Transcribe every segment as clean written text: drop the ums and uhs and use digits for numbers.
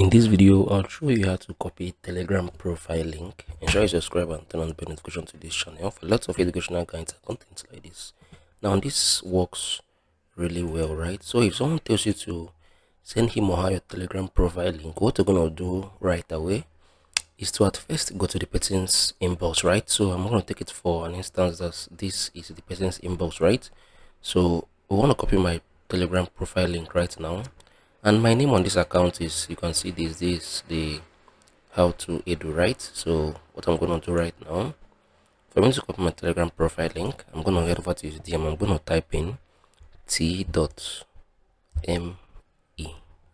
In this video, I'll show you how to copy Telegram profile link. Ensure you subscribe and turn on the bell notification to this channel for lots of educational guides and content like this. Now, this works really well, right? So if someone tells you to send him or her your Telegram profile link, what you're gonna do right away is to at first go to the person's inbox, right? So I'm gonna take it for an instance that this is the person's inbox, right? So we want to copy my Telegram profile link right now, and my name on this account is, you can see this the how to edu, right? So what I'm gonna do right now, for me to copy my Telegram profile link, I'm gonna head over to his DM. I'm gonna type in t.me,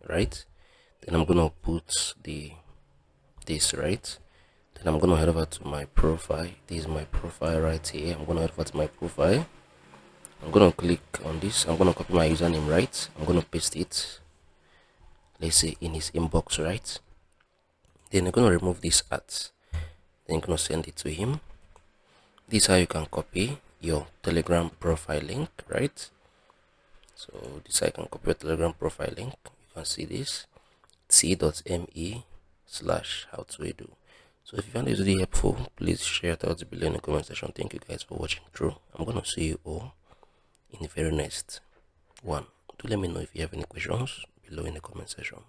right? Then I'm gonna put this, right? Then I'm gonna head over to my profile. This is my profile right here. I'm gonna head over to my profile. I'm gonna click on this. I'm gonna copy my username, right? I'm gonna paste it, let's say in his inbox, right? Then I'm gonna remove this at, then I'm gonna send it to him. This is how you can copy your Telegram profile link, right? So this is how you can copy your Telegram profile link. You can see this t.me/howtoedu. So if you found this video helpful, please share it out below in the comment section. Thank you guys for watching through. I'm gonna see you all in the very next one. Do let me know if you have any questions below in the comment section.